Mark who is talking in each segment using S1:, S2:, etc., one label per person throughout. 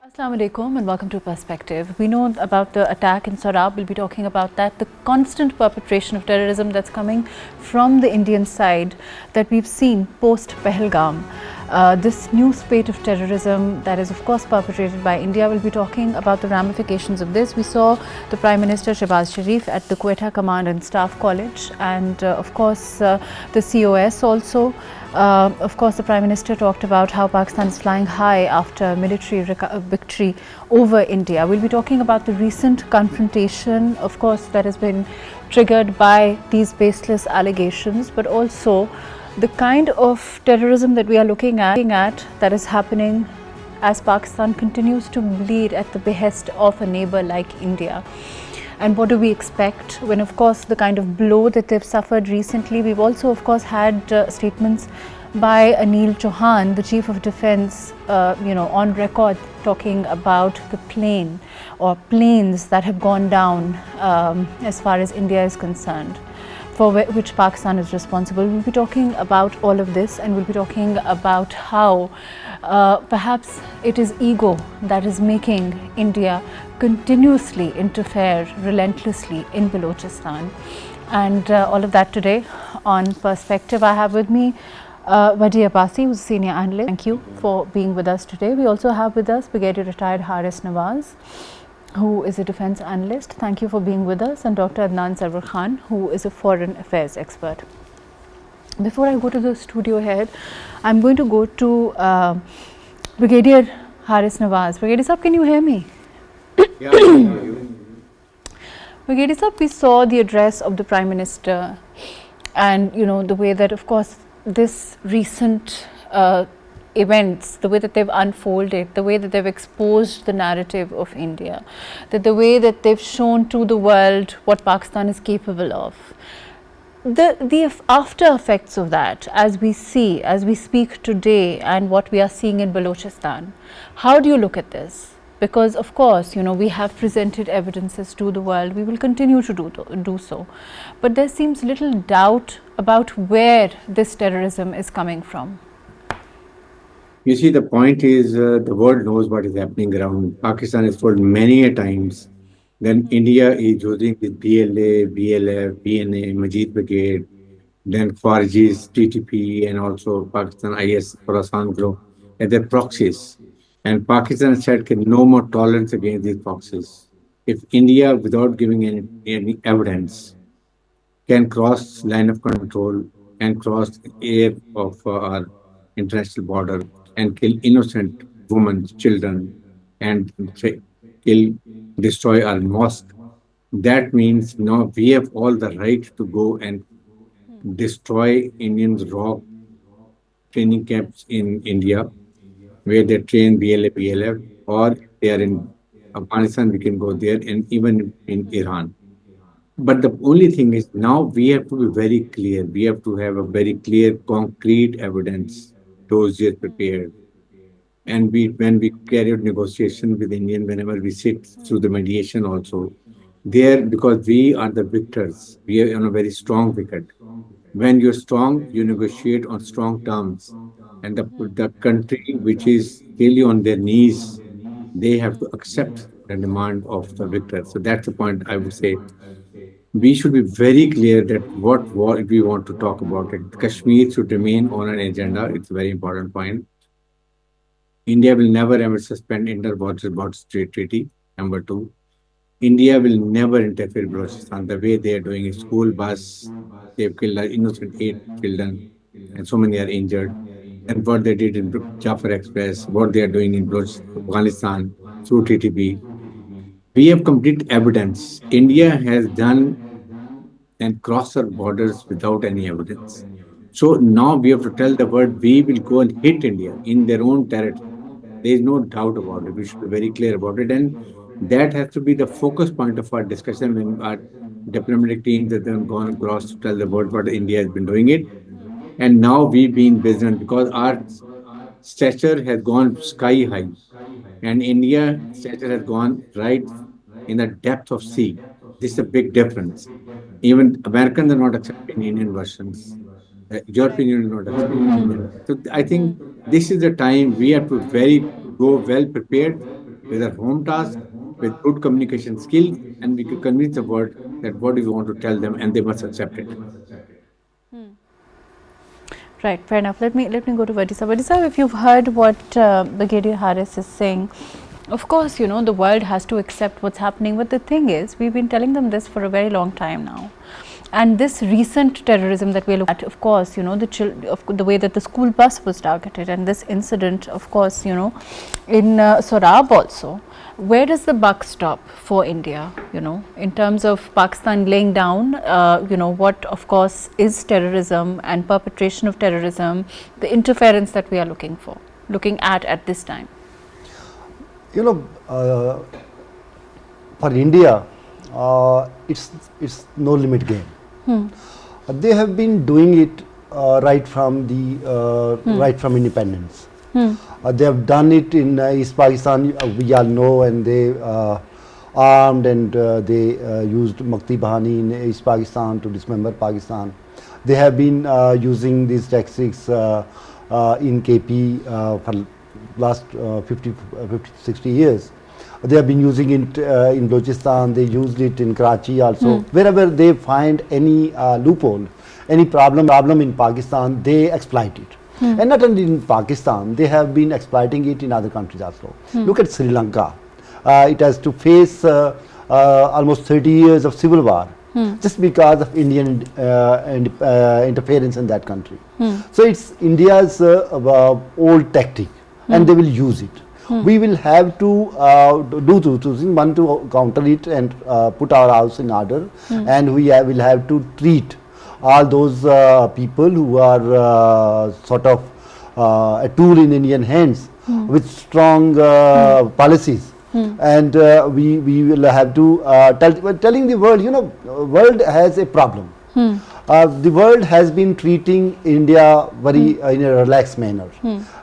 S1: Assalamu alaikum and welcome to Perspective. We know about the attack in Sarwar. We'll be talking about that, the constant perpetration of terrorism that's coming from the Indian side that we've seen post Pahalgam. This new spate of terrorism that is of course perpetrated by India. We'll be talking about the ramifications of this. We saw the Prime Minister Shehbaz Sharif at the Quetta Command and Staff College, and of course the COS also. Of course, the Prime Minister talked about how Pakistan is flying high after military victory over India. We'll be talking about the recent confrontation, of course, that has been triggered by these baseless allegations, but also the kind of terrorism that we are looking at that is happening as Pakistan continues to bleed at the behest of a neighbor like India. And what do we expect when, of course, the kind of blow that they've suffered recently? We've also, of course, had statements by Anil Chauhan, the Chief of Defence, on record talking about the plane or planes that have gone down as far as India is concerned, for which Pakistan is responsible. We'll be talking about all of this, and we'll be talking about how perhaps it is ego that is making India continuously interfere relentlessly in Balochistan. And all of that today on Perspective. I have with me Wajih Abbasi, who's a senior analyst. Thank you for being with us today. We also have with us Brigadier Retired Nawaz, who is a defense analyst. Thank you for being with us. And Dr. Adnan Sarwar, who is a foreign affairs expert. Before I go to the studio head, I'm going to go to Brigadier Nawaz. Brigadier Sahab, can you hear me?
S2: Yeah, I hear you.
S1: Brigadier Sahab, we saw the address of the Prime Minister, and the way that, of course, this recent events, the way that they've unfolded, the way that they've exposed the narrative of India, that the way that they've shown to the world what Pakistan is capable of. The after effects of that, as we speak today, and what we are seeing in Balochistan, how do you look at this? Because of course, we have presented evidences to the world. We will continue to do so, but there seems little doubt about where this terrorism is coming from.
S2: You see, the point is the world knows what is happening around. Pakistan is told many a times. Then India is using the BLA, BLF, BNA, Majid Brigade, then Kharji's TTP, and also Pakistan IS Khorasan Group as their proxies. And Pakistan said, "Okay, no more tolerance against these proxies. If India, without giving any evidence, can cross line of control and cross air of our international border and kill innocent women, children, and kill, destroy our mosque, that means now we have all the right to go and destroy Indians' raw training camps in India, where they train BLA, BLF, or they are in Afghanistan, we can go there, and even in Iran. But the only thing is now we have to be very clear. We have to have a very clear, concrete evidence, dossiers prepared. And when we carry out negotiation with Indian, whenever we sit through the mediation also, there, because we are the victors, we are on a very strong wicket. When you're strong, you negotiate on strong terms. And the country which is really on their knees, they have to accept the demand of the victor. So that's the point I would say. We should be very clear that what war we want to talk about it. Kashmir should remain on an agenda. It's a very important point. India will never ever suspend inter-border treaty. Number two, India will never interfere with Balochistan the way they are doing. A school bus, they've killed innocent 8 children, and so many are injured. And what they did in Jafar Express, what they are doing in Afghanistan through TTP. We have complete evidence. India has done and crossed our borders without any evidence. So now we have to tell the world we will go and hit India in their own territory. There is no doubt about it. We should be very clear about it. And that has to be the focus point of our discussion when our diplomatic teams have then gone across to tell the world what India has been doing it. And now we've been vigilant because our stature has gone sky high. And India stature has gone right in the depth of sea. This is a big difference. Even Americans are not accepting Indian versions. European Union is not accepting Indian. So I think this is the time we have to go well prepared with our home task, with good communication skills, and we could convince the world that what we want to tell them, and they must accept it.
S1: Right, fair enough. Let me go to Wajih. Wajih, if you've heard what Brigadier Harris is saying, of course, you know, the world has to accept what's happening. But the thing is, we've been telling them this for a very long time now. And this recent terrorism that we're looking at, of course, you know, the way that the school bus was targeted, and this incident, of course, you know, in Sorab also. Where does the buck stop for India, you know, in terms of Pakistan laying down, you know, what, of course, is terrorism and perpetration of terrorism, the interference that we are looking at this time?
S3: You know, for India, it's no limit game. They have been doing it right from independence. They have done it in East Pakistan, we all know, and they armed and they used Makti Bahani in East Pakistan to dismember Pakistan. They have been using these tactics in KP for last 60 years. They have been using it in Balochistan, they used it in Karachi also. Wherever they find any loophole, any problem in Pakistan, they exploit it. And not only in Pakistan, they have been exploiting it in other countries also. Look at Sri Lanka. It has to face almost 30 years of civil war just because of Indian interference in that country. So it's India's old tactic, and they will use it. We will have to do two things. One, to counter it and put our house in order, and we will have to treat all those people who are sort of a tool in Indian hands with strong policies. And we will have to telling the world, you know, world has a problem. The world has been treating India very in a relaxed manner.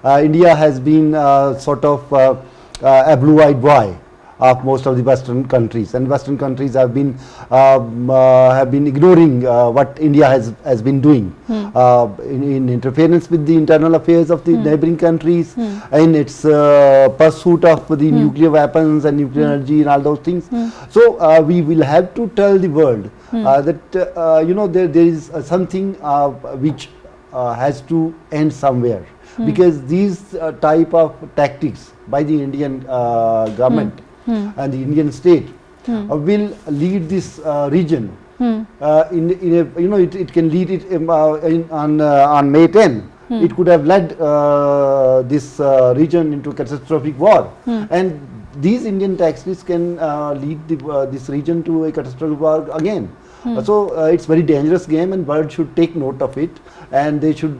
S3: India has been sort of a blue-eyed boy of most of the Western countries, and Western countries have been ignoring what India has been doing in interference with the internal affairs of the neighboring countries, in its pursuit of the nuclear weapons and nuclear energy and all those things. So we will have to tell the world that you know, there is something which has to end somewhere, because these type of tactics by the Indian government and the Indian state will lead this region in a, you know, it can lead it on May 10. It could have led this region into catastrophic war, and these Indian tactics can lead this region to a catastrophic war again. So it's very dangerous game, and world should take note of it, and they should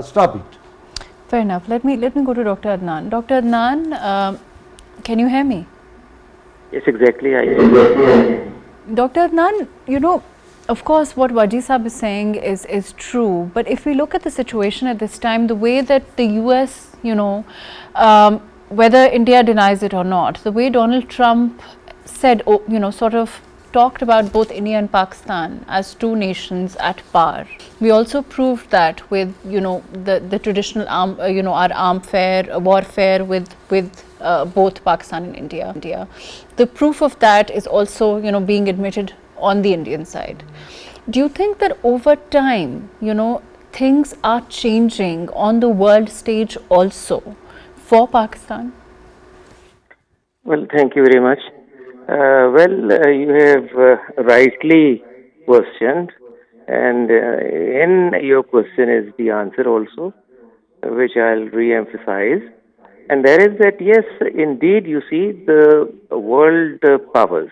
S3: stop it.
S1: Fair enough. Let me go to Dr. Adnan. Dr. Adnan, can you hear me?
S4: Yes, exactly.
S1: Dr. Adnan, you know, of course, what Wajih Sahab is saying is true. But if we look at the situation at this time, the way that the US, you know, whether India denies it or not, the way Donald Trump said, you know, sort of talked about both India and Pakistan as two nations at par. We also proved that with, you know, the traditional you know, our warfare with both Pakistan and India. The proof of that is also, you know, being admitted on the Indian side. Do you think that over time, you know, things are changing on the world stage also for Pakistan?
S4: Well, thank you very much. You have rightly questioned, and in your question is the answer also, which I'll re-emphasize. And that is that, yes, indeed, you see the world powers,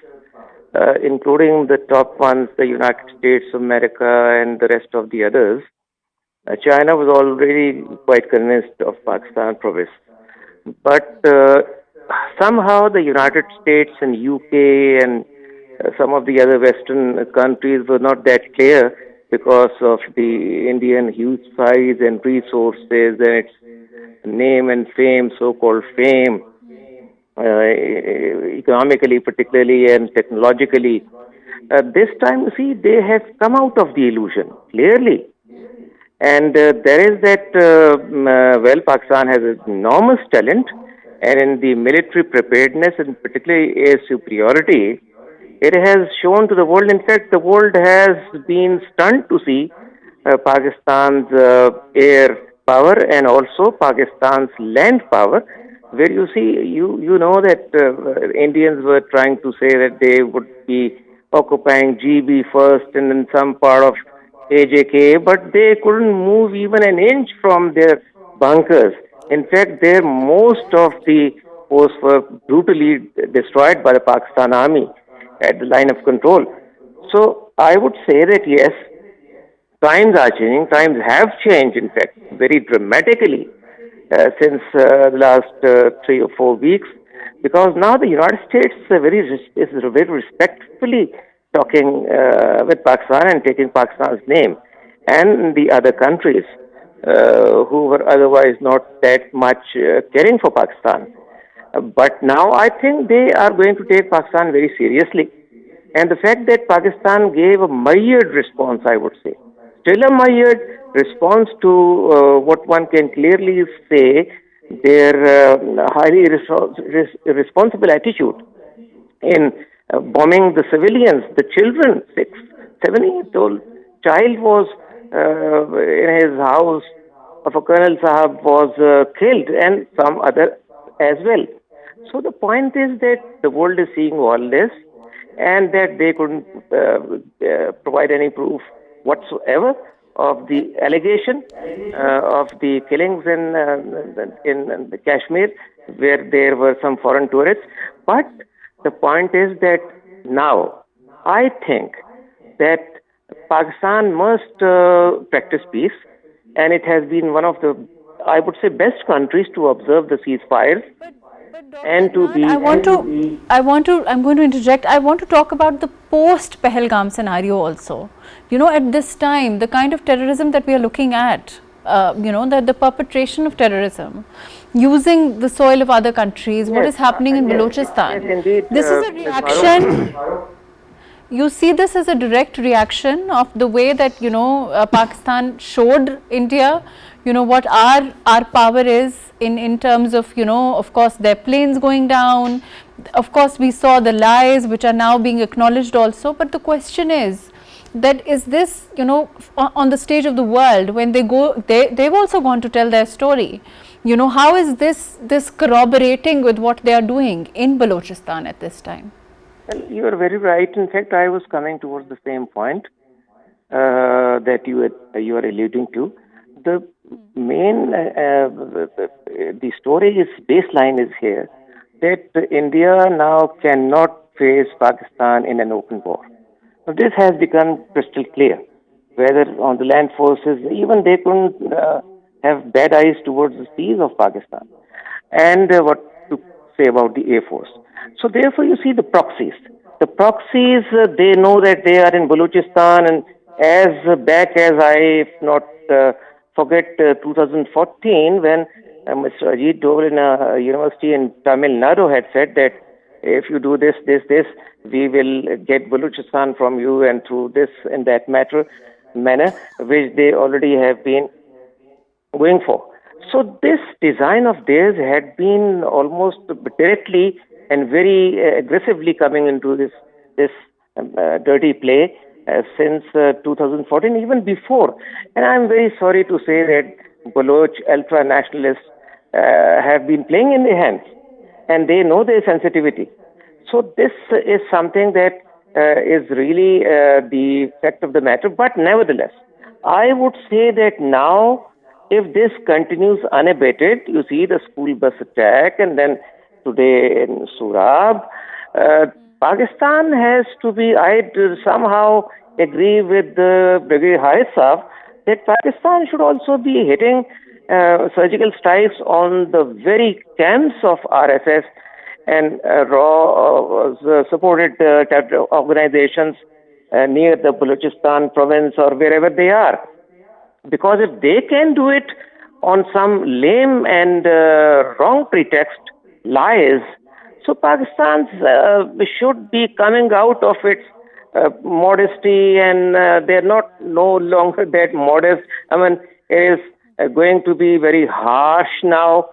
S4: including the top ones, the United States of America and the rest of the others, China was already quite convinced of Pakistan prowess. But somehow the United States and UK and some of the other Western countries were not that clear because of the Indian huge size and resources and its name and fame, so-called fame, economically particularly and technologically. This time, you see, they have come out of the illusion, clearly. And there is that, Pakistan has enormous talent, and in the military preparedness, and particularly air superiority, it has shown to the world. In fact, the world has been stunned to see Pakistan's air power and also Pakistan's land power, where you see, you know that Indians were trying to say that they would be occupying GB first and then some part of AJK, but they couldn't move even an inch from their bunkers. In fact, their most of the posts were brutally destroyed by the Pakistan army at the line of control. So I would say that yes, times are changing. Times have changed, in fact, very dramatically since the last 3 or 4 weeks, because now the United States is very respectfully talking with Pakistan and taking Pakistan's name, and the other countries who were otherwise not that much caring for Pakistan. But now I think they are going to take Pakistan very seriously. And the fact that Pakistan gave a mired response, I would say, still a mired response to what one can clearly say their highly irresponsible attitude in bombing the civilians, the children. 7-year-old child was in his house of a Colonel Sahab was killed, and some other as well. So the point is that the world is seeing all this, and that they couldn't provide any proof whatsoever of the allegation of the killings in Kashmir, where there were some foreign tourists. But the point is that now I think that Pakistan must practice peace, and it has been one of the, I would say, best countries to observe the ceasefires. And to be,
S1: I'm going to interject. I want to talk about the post Pahalgam scenario also. You know, at this time, the kind of terrorism that we are looking at, that the perpetration of terrorism, using the soil of other countries, what is happening in Balochistan.
S4: Yes, indeed,
S1: this is a reaction. You see this as a direct reaction of the way that, Pakistan showed India, what our power is in terms of, of course, their planes going down. Of course, we saw the lies which are now being acknowledged also. But the question is that is this, on the stage of the world, when they go, they've also gone to tell their story. How is this corroborating with what they are doing in Balochistan at this time?
S4: Well, you are very right. In fact, I was coming towards the same point that you are alluding to. The main, the story is, baseline is here, that India now cannot face Pakistan in an open war. Now, this has become crystal clear, whether on the land forces, even they couldn't have bad eyes towards the seas of Pakistan. And what to say about the Air Force. So therefore, you see the proxies. The proxies, they know that they are in Balochistan, and as back as I, if not forget 2014, when Mr. Ajit Doval in a university in Tamil Nadu had said that if you do this, we will get Balochistan from you, and through this and that manner, which they already have been going for. So this design of theirs had been almost directly and very aggressively coming into this dirty play since 2014, even before. And I'm very sorry to say that Baloch ultra-nationalists have been playing in their hands, and they know their sensitivity. So this is something that is really the fact of the matter. But nevertheless, I would say that now, if this continues unabated, you see the school bus attack, and then today in Surab, Pakistan has to be, I'd somehow agree with the Brigadier Harith that Pakistan should also be hitting surgical strikes on the very camps of RSS and supported organizations near the Balochistan province or wherever they are. Because if they can do it on some lame and wrong pretext, lies, so Pakistan should be coming out of its modesty, and they're no longer that modest. I mean, it is going to be very harsh now.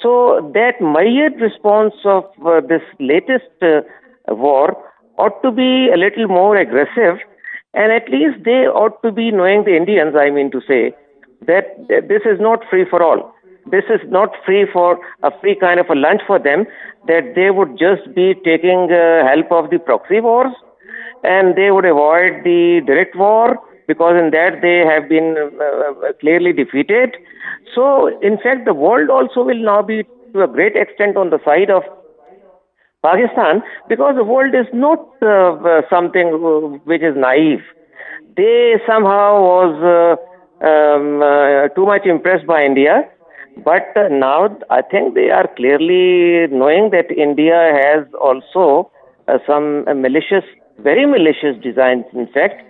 S4: So that myriad response of this latest war ought to be a little more aggressive, and at least they ought to be knowing, the Indians, I mean to say, that this is not free for all. This is not free for a free kind of a lunch for them, that they would just be taking help of the proxy wars, and they would avoid the direct war, because in that they have been clearly defeated. So, in fact, the world also will now be to a great extent on the side of Pakistan, because the world is not something which is naive. They somehow was too much impressed by India, but now I think they are clearly knowing that India has also some malicious, very malicious designs, in fact,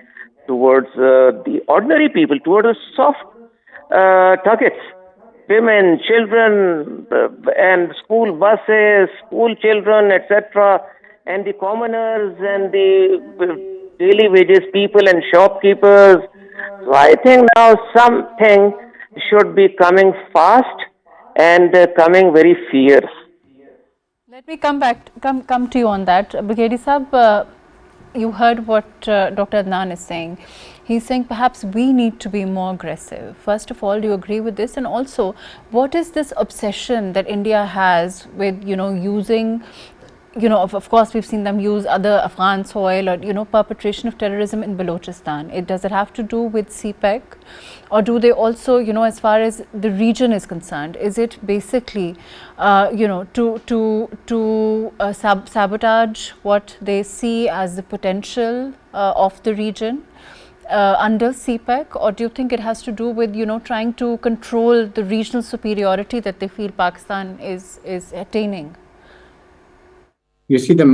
S4: towards the ordinary people, towards the soft targets, women, children, and school buses, school children, etc., and the commoners and the daily wages people and shopkeepers. So I think now something should be coming fast and coming very fierce.
S1: Let me come to you on that. Brigadier Sahab, you heard what Dr. Adnan is saying. He's saying perhaps we need to be more aggressive. First of all, do you agree with this? And also, what is this obsession that India has with, using, of course, we've seen them use other Afghan soil or, perpetration of terrorism in Balochistan. Does it have to do with CPEC? Or do they also, as far as the region is concerned, is it basically, to sabotage what they see as the potential of the region under CPEC? Or do you think it has to do with, trying to control the regional superiority that they feel Pakistan is attaining?
S2: You see, the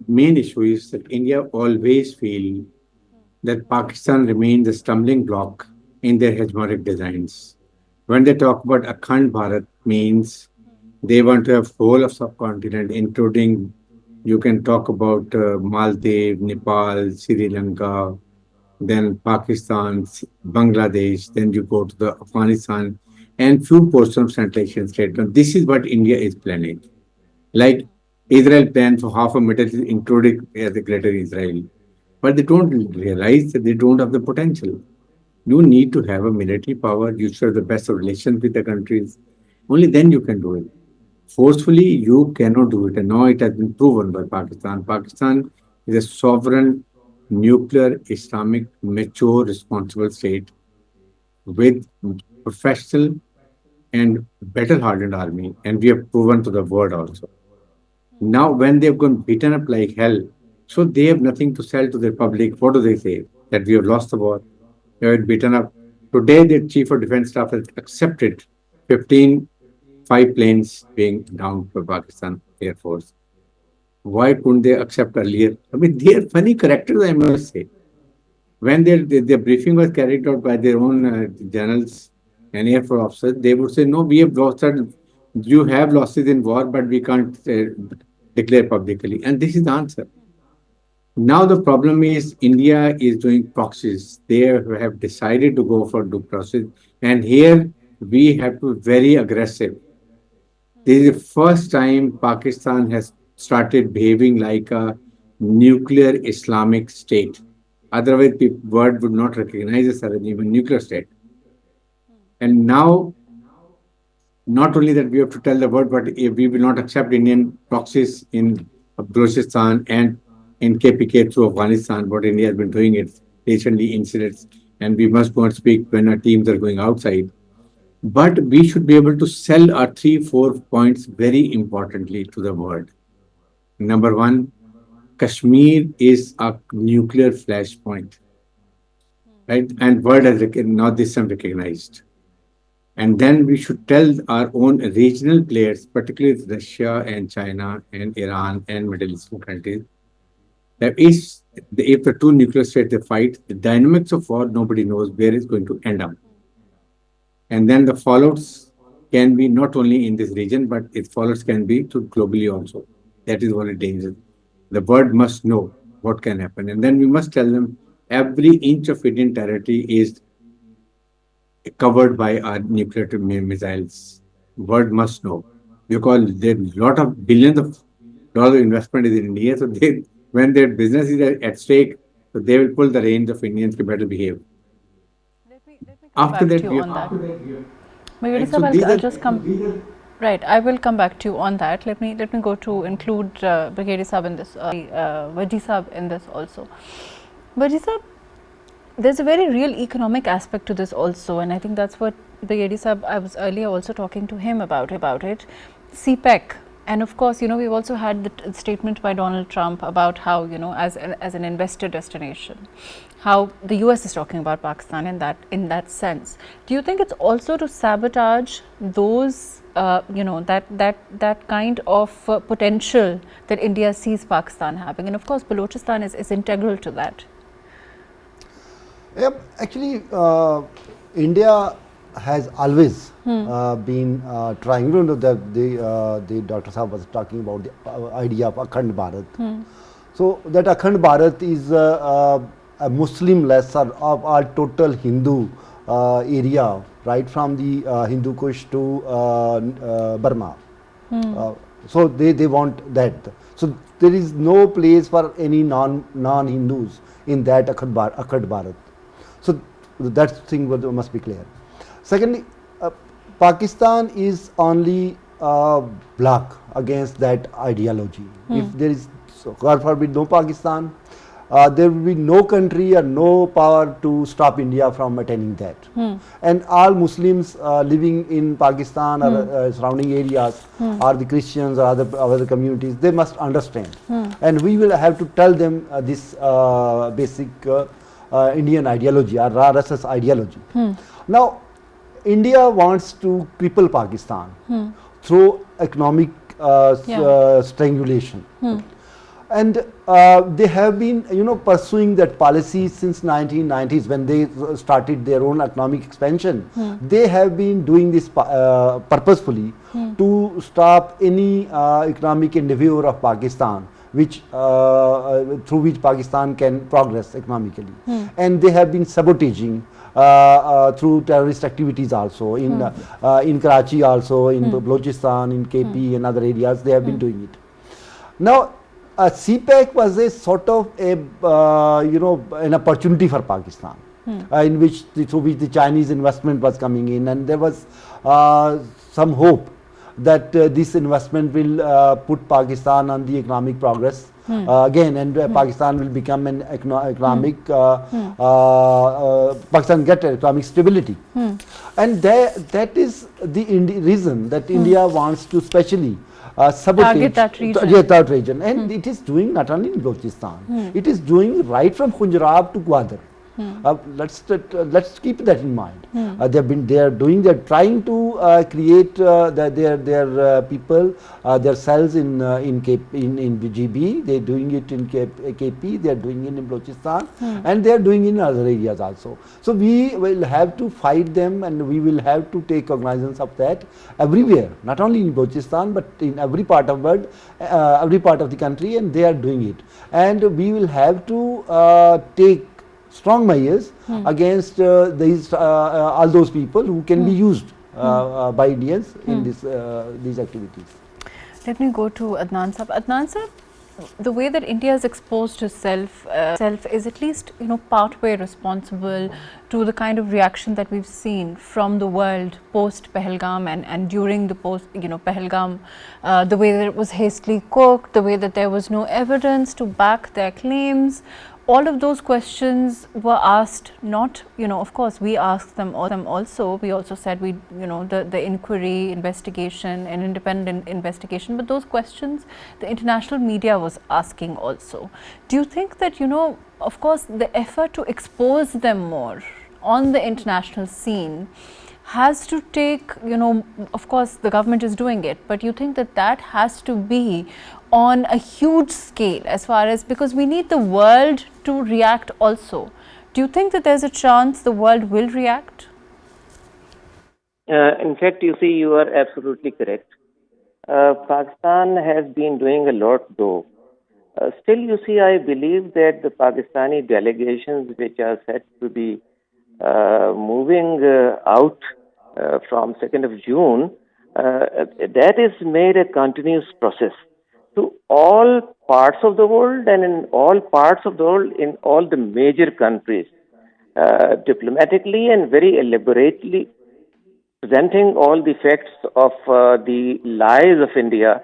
S2: main issue is that India always feel that Pakistan remains the stumbling block in their hegemonic designs. When they talk about Akhand Bharat, means they want to have whole of subcontinent, including, you can talk about Maldives, Nepal, Sri Lanka, then Pakistan, Bangladesh, then you go to the Afghanistan, and few portions of Central Asian state. Now, this is what India is planning. Like Israel planned for half a Middle East, including the greater Israel. But they don't realize that they don't have the potential. You need to have a military power. You should have the best of relations with the countries. Only then you can do it. Forcefully, you cannot do it. And now it has been proven by Pakistan. Pakistan is a sovereign, nuclear, Islamic, mature, responsible state with professional and battle-hardened army. And we have proven to the world also. Now, when they've gone beaten up like hell, so they have nothing to sell to their public. What do they say? That we have lost the war. We have been beaten up. Today, the Chief of Defense Staff has accepted 5 planes being downed by Pakistan Air Force. Why couldn't they accept earlier? I mean, they are funny characters, I must say. When their briefing was carried out by their own generals and Air Force officers, they would say, no, we have lost, you have losses in war, but we can't declare publicly. And this is the answer. Now the problem is India is doing proxies. They have decided to go for due process. And here we have to be very aggressive. This is the first time Pakistan has started behaving like a nuclear Islamic state. Otherwise, the world would not recognize it as an even nuclear state. And now, not only that we have to tell the world, but we will not accept Indian proxies in Balochistan and in KPK through Afghanistan, what India has been doing it recently incidents, and we must go and speak when our teams are going outside. But we should be able to sell our 3-4 points very importantly to the world. Number one, Kashmir is a nuclear flashpoint, right? And world has not this time recognized. And then we should tell our own regional players, particularly Russia and China and Iran and Middle Eastern countries, that if the two nuclear states they fight, the dynamics of war, nobody knows where it's going to end up. And then the fallouts can be not only in this region, but its fallouts can be to globally also. That is one of the dangers. The world must know what can happen. And then we must tell them every inch of Indian territory is covered by our nuclear missiles. World must know. because there a lot of billions of dollars of investment is in India. So they, when their business is at stake, so they will pull the reins of Indians to better behave.
S1: Let me come
S2: After
S1: back to
S2: that,
S1: you
S2: we
S1: on that.
S2: right.
S1: Brigadier
S2: So
S1: Sahib,
S2: these
S1: I'll
S2: are
S1: just come. Right, I will come back to you on that. Let me go to include Brigadier Sahib in this, Wajih Sahib in this also. Wajih Sahib, there's a very real economic aspect to this also, and I think that's what Brigadier Sahib, I was earlier also talking to him about it. CPEC, and of course, you know, we've also had the statement by Donald Trump about how, you know, as an investor destination, how the US is talking about Pakistan in that sense. Do you think it's also to sabotage those, you know, that kind of potential that India sees Pakistan having? And of course, Balochistan is integral to that.
S3: Yep, actually, India has always been trying. You know, the Dr. Saab was talking about the idea of Akhand Bharat. So that Akhand Bharat is a Muslim-less or of our total Hindu area, right from the Hindu Kush to Burma. So they want that. So there is no place for any non-Hindus in that Akhand Bharat. So that thing must be clear. Secondly, Pakistan is only block against that ideology. If there is, God forbid, no Pakistan, there will be no country or no power to stop India from attaining that. And all Muslims living in Pakistan or surrounding areas, or the Christians or other communities, they must understand. And we will have to tell them this basic Indian ideology or RSS ideology. Now, India wants to cripple Pakistan through economic strangulation. And they have been, you know, pursuing that policy since 1990s when they started their own economic expansion. They have been doing this purposefully to stop any economic endeavor of Pakistan, which through which Pakistan can progress economically. And they have been sabotaging through terrorist activities also in Karachi, also in Balochistan, in KP and other areas. They have been doing it. Now, CPEC was a sort of a you know, an opportunity for Pakistan, in which through which the Chinese investment was coming in, and there was some hope that this investment will put Pakistan on the economic progress again, and Pakistan will become an economic Pakistan get economic stability. And that is the reason that India wants to specially sabotage that region. And it is doing not only in Balochistan, it is doing right from Punjab to Gwadar. Let's keep that in mind. They're trying to create their people, their cells in GB. They're doing it in KP. They're doing it in Balochistan, and they're doing it in other areas also. So we will have to fight them, and we will have to take cognizance of that everywhere, not only in Balochistan but in every part of the world, every part of the country, and they are doing it. And we will have to take strong measures against all those people who can be used by Indians in these activities.
S1: Let me go to Adnan Sahib. Adnan Sahib, the way that India has exposed itself is at least, you know, partway responsible to the kind of reaction that we've seen from the world post Pahalgam and during the post, you know, Pahalgam, the way that it was hastily cooked, the way that there was no evidence to back their claims. All of those questions were asked, not, you know, of course we asked them also. We also said we, you know, the inquiry, investigation, an independent investigation, but those questions the international media was asking also. Do you think that, you know, of course the effort to expose them more on the international scene has to take, you know, of course the government is doing it, but you think that that has to be on a huge scale as far as, because we need the world to react also. Do you think that there's a chance the world will react?
S4: In fact, you see, you are absolutely correct. Pakistan has been doing a lot though. Still, you see, I believe that the Pakistani delegations which are set to be moving out from 2nd of June, that is made a continuous process to all parts of the world, and in all parts of the world, in all the major countries, diplomatically and very elaborately presenting all the facts of the lies of India,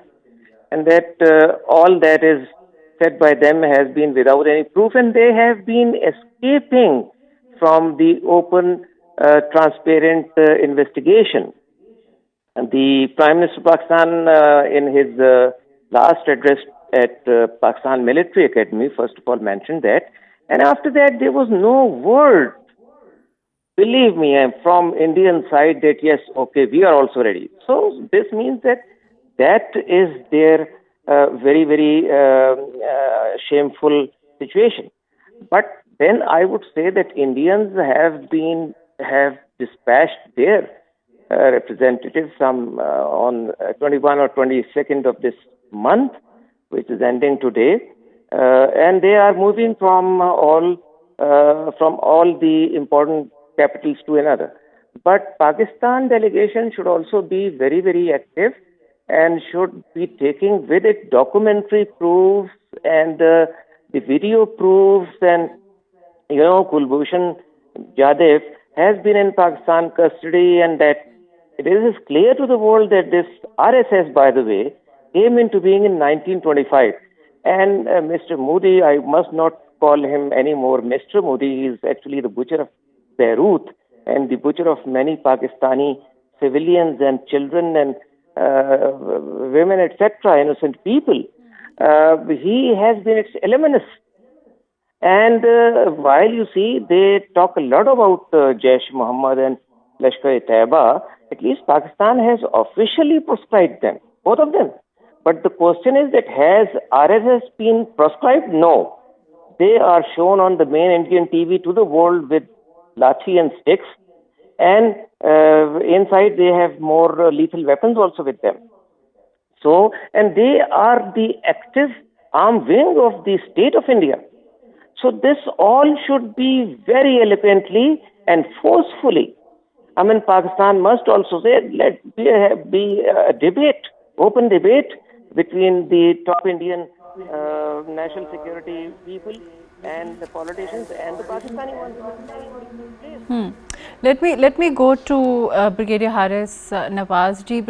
S4: and that all that is said by them has been without any proof, and they have been escaping from the open, transparent investigation. And the Prime Minister of Pakistan, in his last address at Pakistan Military Academy, first of all mentioned that, and after that there was no word, believe me, from Indian side that yes, okay, we are also ready. So this means that that is their very, very shameful situation. But then I would say that Indians have dispatched their representatives on 21 or 22nd of this month, which is ending today, and they are moving from all the important capitals to another. But Pakistan delegation should also be very, very active and should be taking with it documentary proofs and the video proofs. And Kulbhushan Jadhav has been in Pakistan custody, and that it is clear to the world that this RSS, by the way, came into being in 1925. And Mr. Modi, I must not call him anymore Mr. Modi. He is actually the butcher of Beirut and the butcher of many Pakistani civilians and children and women, etc., innocent people. He has been its alumnus. And while you see they talk a lot about Jaish Muhammad and Lashkar-e-Taiba, at least Pakistan has officially proscribed them, both of them. But the question is that has RSS been proscribed? No. They are shown on the main Indian TV to the world with lathi and sticks, and inside they have more lethal weapons also with them. So, and they are the active arm wing of the state of India. So this all should be very eloquently and forcefully. I mean, Pakistan must also say, let be a debate, open debate between the top Indian national security people and the politicians and the Pakistani ones.
S1: Let me go to Brigadier Haris Nawaz ji.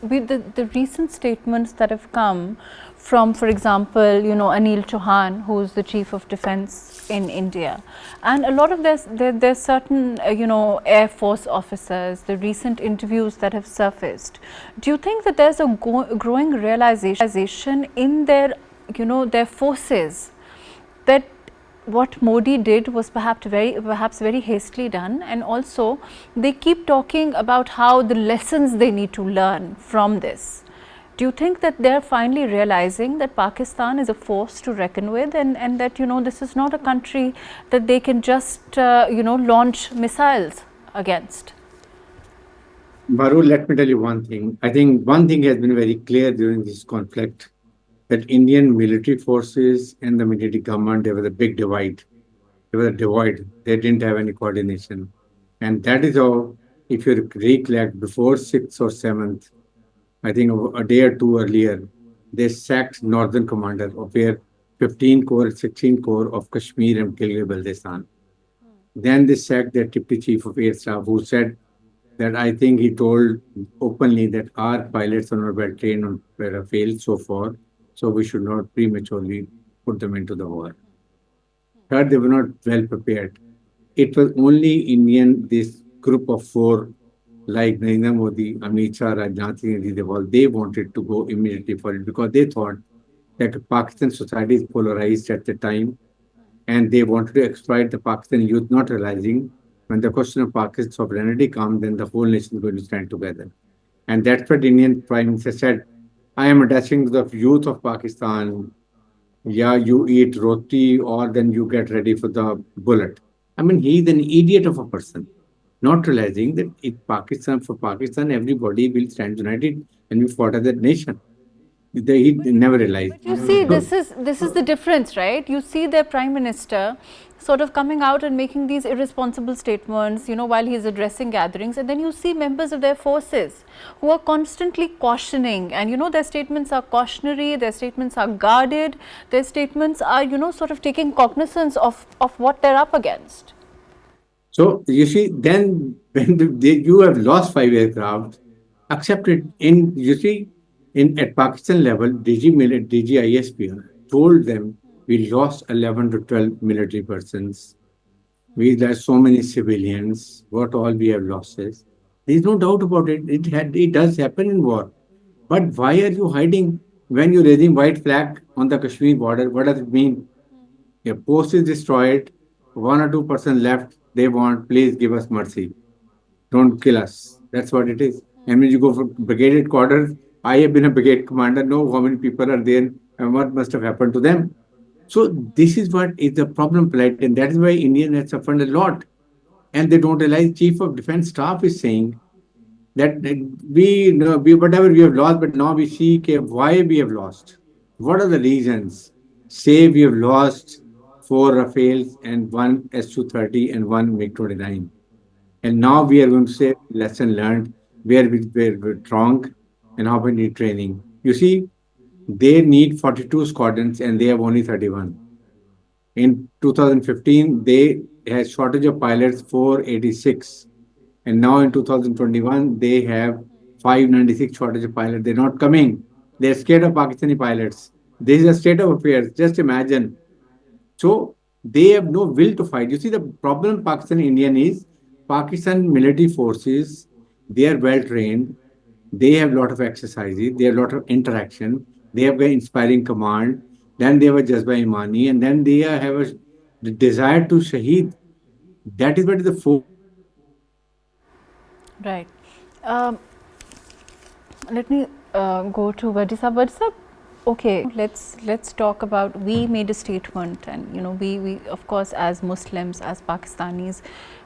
S1: The recent statements that have come from, for example, Anil Chauhan, who is the Chief of Defence in India, and a lot of there's certain Air Force officers, the recent interviews that have surfaced. Do you think that there's a growing realization in their their forces that what Modi did was perhaps very hastily done, and also they keep talking about how the lessons they need to learn from this? Do you think that they're finally realizing that Pakistan is a force to reckon with, and that this is not a country that they can just launch missiles against?
S2: Mahrukh, let me tell you one thing. I think one thing has been very clear during this conflict, that Indian military forces and the military government, there was a big divide. There was a divide. They didn't have any coordination. And that is how, if you recollect, before 6th or 7th, I think a day or two earlier, they sacked Northern Commander of where 15 Corps, 16 Corps of Kashmir and Gilgit-Baltistan. Then they sacked their Deputy Chief of Air Staff, who said that, I think he told openly that our pilots are not well trained on failed so far, so we should not prematurely put them into the war. Third, they were not well prepared. It was only this group of four, like Narendra Modi, Amit Shah, Rajnath Singh, they wanted to go immediately for it because they thought that Pakistan society is polarized at the time, and they wanted to exploit the Pakistan youth, not realizing when the question of Pakistan sovereignty comes, then the whole nation is going to stand together. And that's what Indian Prime Minister said. I am addressing to the youth of Pakistan. Yeah, you eat roti or then you get ready for the bullet. I mean, he's an idiot of a person, not realizing that for Pakistan, everybody will stand united and we fought as a nation. He never realized.
S1: You see,
S2: So,
S1: this is the difference, right? You see their prime minister sort of coming out and making these irresponsible statements, you know, while he's addressing gatherings, and then you see members of their forces who are constantly cautioning, and you know, their statements are cautionary, their statements are guarded, their statements are, you know, sort of taking cognizance of what they're up against.
S2: so you see, then when you have lost 5 aircraft, accept it in, you see, at Pakistan level, DGISP told them we lost 11 to 12 military persons. We lost so many civilians. What all we have losses. There's no doubt about it. It does happen in war. But why are you hiding when you're raising white flag on the Kashmir border? What does it mean? Your post is destroyed. 1 or 2% left. They want, please give us mercy. Don't kill us. That's what it is. And when you go for brigade headquarters, I have been a brigade commander, know how many people are there and what must have happened to them. So this is what is the problem, plight, and that is why Indian has suffered a lot. And they don't realize Chief of Defence Staff is saying that we know whatever we have lost, but now we see why we have lost. What are the reasons? Say we have lost 4 Rafales and 1 Su-30 and 1 MiG-29. And now we are going to say lesson learned, where we were wrong and how we need training. You see, they need 42 squadrons and they have only 31. In 2015, they had shortage of pilots 486. And now in 2021, they have 596 shortage of pilots. They're not coming. They're scared of Pakistani pilots. This is a state of affairs. Just imagine. So they have no will to fight. You see, the problem Pakistan Indian is Pakistan military forces, they are well trained. They have a lot of exercises. They have a lot of interaction. They have an inspiring command. Then they have a Jazba Imani. And then they have the desire to Shaheed. That is what is the focus.
S1: Right. Let me go to Wajih Sahab. Wajih Sahab, okay, let's talk about, we made a statement, and you know, we of course, as Muslims, as Pakistanis,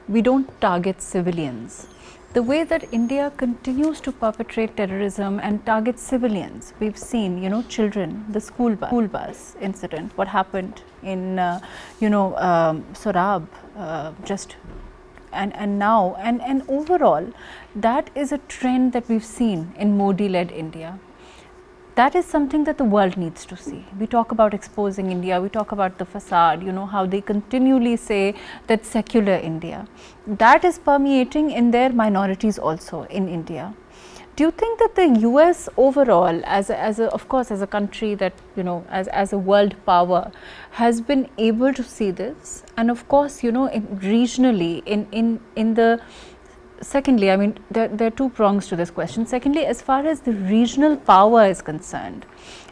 S1: we don't target civilians. The way that India continues to perpetrate terrorism and target civilians, we've seen, you know, children, the school bus incident, what happened in, Sorab, and now, and overall, that is a trend that we've seen in Modi-led India. That is something that the world needs to see. We talk about exposing India, we talk about the facade, you know, how they continually say that secular India. That is permeating in their minorities also in India. Do you think that the US overall, as a country that, you know, as a world power, has been able to see this? And of course, you know, regionally, in the, secondly, I mean, there are two prongs to this question. Secondly, as far as the regional power is concerned,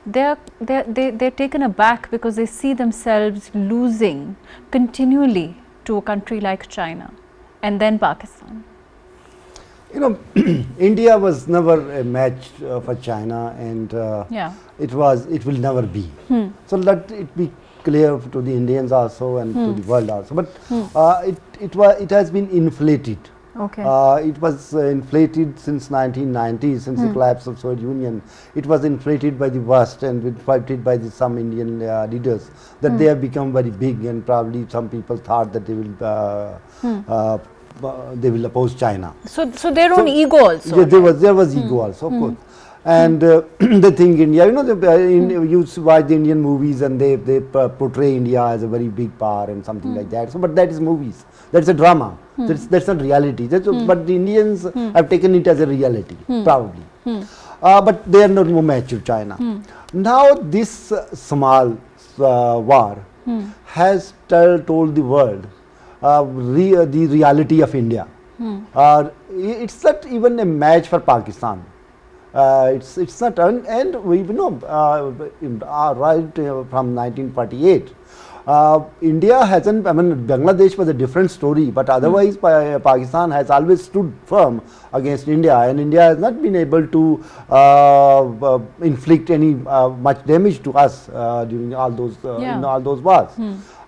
S1: they're taken aback because they see themselves losing continually to a country like China and then Pakistan.
S3: You know, India was never a match for China, and it will never be. So let it be clear to the Indians also and to the world also. But it has been inflated.
S1: Okay.
S3: It was inflated since 1990, since the collapse of Soviet Union. It was inflated by the West and inflated by some Indian leaders that they have become very big, and probably some people thought that they will oppose China.
S1: So their own ego also.
S3: Yeah, there was ego also, of course. And they think India, you know, you watch the Indian movies and they portray India as a very big power and something like that. So, but that is movies. That's a drama. That's not reality. But the Indians have taken it as a reality, probably. But they are not no match to China. Now this small war has told the world the reality of India. It's not even a match for Pakistan. It's not, and we know right from 1948. India hasn't, I mean, Bangladesh was a different story, but otherwise Pakistan has always stood firm against India, and India has not been able to inflict any much damage to us during all those in all those wars.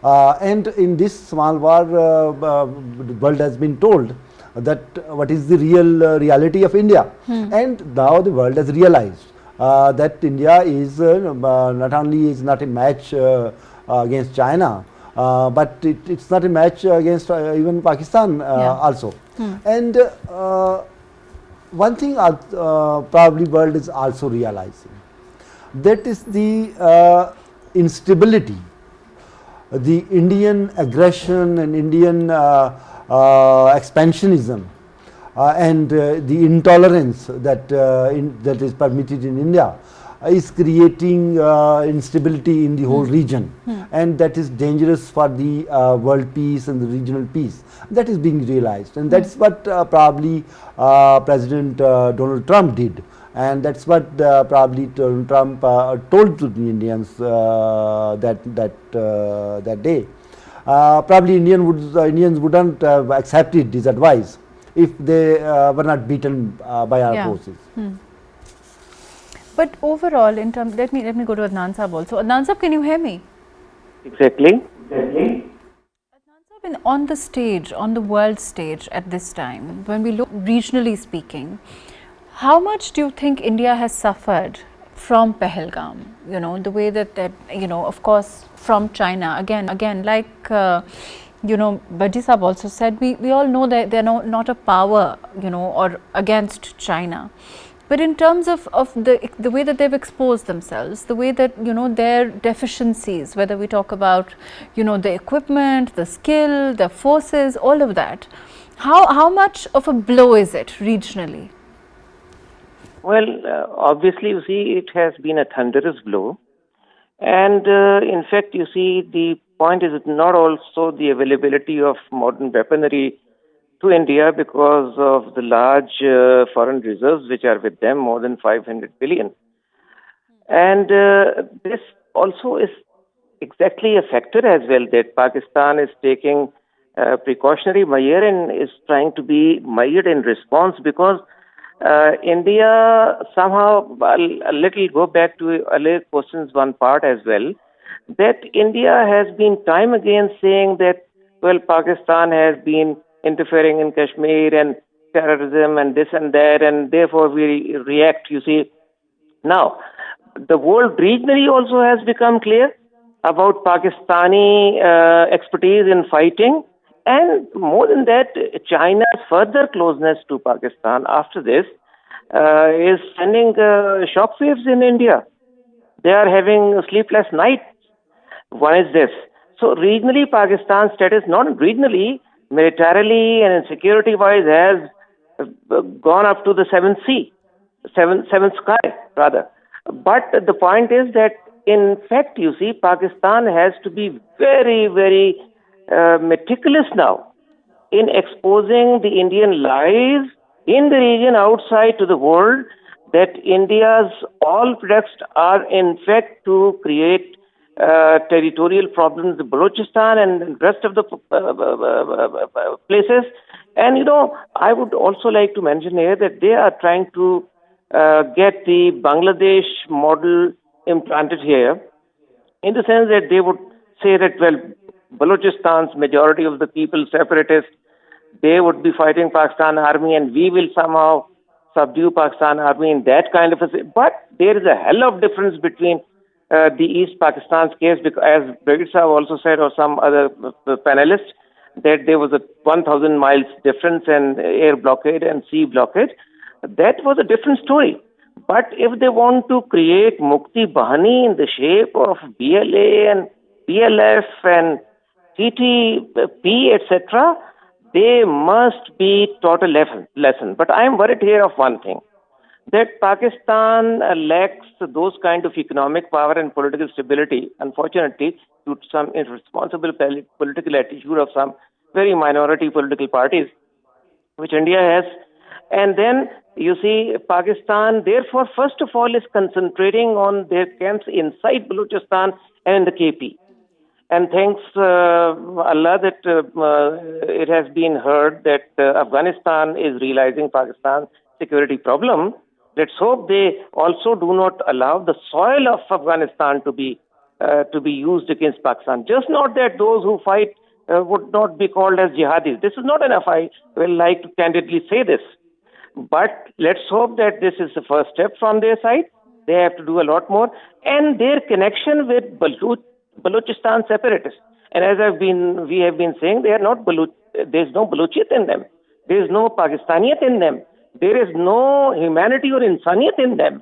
S3: And in this small war, the world has been told that what is the reality of India, and now the world has realized. that India is not only is not a match against China, but it's not a match against even Pakistan also. And one thing probably world is also realizing, that is the instability, the Indian aggression and Indian expansionism, and the intolerance that that is permitted in India is creating instability in the whole region, and that is dangerous for the world peace and the regional peace. That is being realized, and that's what probably President Donald Trump did, and that's what probably Donald Trump told to the Indians that day. Probably Indians wouldn't have accepted this advice if they were not beaten by our forces.
S1: But overall, in terms, let me go to Adnan Sahab also. Adnan Sahab, can you hear me?
S4: Exactly.
S1: Adnan Sahab, on the stage, on the world stage at this time, when we look regionally speaking, how much do you think India has suffered from Pahalgam? You know, the way that you know, of course, from China, again, like, you know, Wajih Sahab also said, we all know that they're not a power, you know, or against China. But in terms of the way that they've exposed themselves, the way that, you know, their deficiencies, whether we talk about, you know, the equipment, the skill, the forces, all of that, how much of a blow is it regionally?
S4: Well, obviously, you see, it has been a thunderous blow. And in fact, you see, the point is not also the availability of modern weaponry to India because of the large foreign reserves which are with them, more than 500 billion. And this also is exactly a factor as well, that Pakistan is taking precautionary measure and is trying to be mired in response, because India somehow, a little go back to earlier questions, one part as well, that India has been time again saying that, well, Pakistan has been interfering in Kashmir and terrorism and this and that, and therefore we react, you see. Now, the world regionally also has become clear about Pakistani expertise in fighting, and more than that, China's further closeness to Pakistan after this is sending shockwaves in India. They are having sleepless nights. One is this. So regionally, Pakistan's status, not regionally, militarily and security-wise, has gone up to the seventh sea, seventh sky, rather. But the point is that, in fact, you see, Pakistan has to be very, very meticulous now in exposing the Indian lies in the region outside to the world, that India's all products are in fact to create territorial problems in Balochistan and the rest of the places. And, you know, I would also like to mention here that they are trying to get the Bangladesh model implanted here, in the sense that they would say that, well, Balochistan's majority of the people, separatists, they would be fighting Pakistan army and we will somehow subdue Pakistan army in that kind of a... But there is a hell of difference between the East Pakistan's case, because, as Brig also said, or some other panelists, that there was a 1,000 miles difference in air blockade and sea blockade. That was a different story. But if they want to create Mukti Bahani in the shape of BLA and PLF and TTP, etc., they must be taught a lesson. But I am worried here of one thing, that Pakistan lacks those kind of economic power and political stability, unfortunately, due to some irresponsible political attitude of some very minority political parties, which India has. And then, you see, Pakistan, therefore, first of all, is concentrating on their camps inside Balochistan and in the KP. And thanks Allah that it has been heard that Afghanistan is realizing Pakistan's security problem. Let's hope they also do not allow the soil of Afghanistan to be used against Pakistan. Just not that those who fight would not be called as jihadis. This is not enough. I will like to candidly say this. But let's hope that this is the first step from their side. They have to do a lot more. And their connection with Balochistan separatists. And as we have been saying, they are not there's no Balochit in them. There is no Pakistaniyat in them. There is no humanity or insaniyat in them.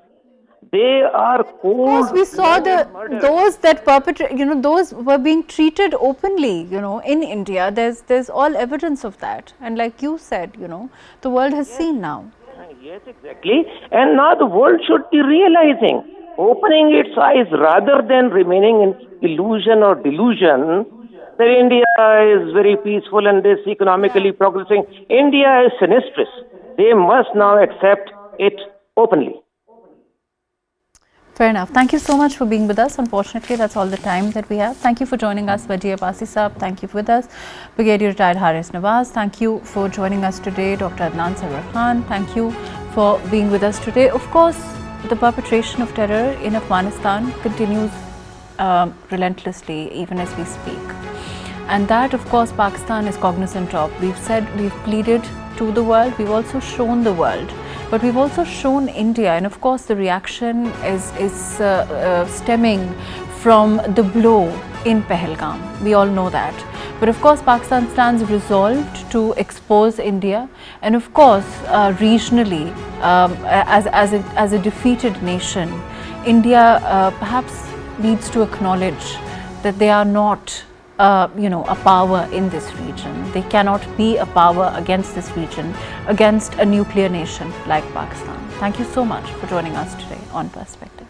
S4: They are cold.
S1: Of course, we saw those that perpetrate, those were being treated openly, in India. There's all evidence of that. And like you said, the world has seen now.
S4: Yes, exactly. And now the world should be realizing, opening its eyes rather than remaining in illusion or delusion that India is very peaceful and is economically progressing. India is sinistrous. They must now accept it openly.
S1: Fair enough. Thank you so much for being with us. Unfortunately, that's all the time that we have. Thank you for joining us, Wajih Abbasi Saab. Thank you for with us. Brigadier Retired Haris Nawaz. Thank you for joining us today. Dr. Adnan Sarwar. Thank you for being with us today. Of course, the perpetration of terror in Afghanistan continues relentlessly, even as we speak. And that, of course, Pakistan is cognizant of. We've said, we've pleaded to the world. We've also shown the world. But we've also shown India, and of course the reaction is stemming from the blow in Pahalgam. We all know that. But of course Pakistan stands resolved to expose India, and of course regionally as a defeated nation, India perhaps needs to acknowledge that they are not a power in this region. They cannot be a power against this region, against a nuclear nation like Pakistan. Thank you so much for joining us today on Perspective.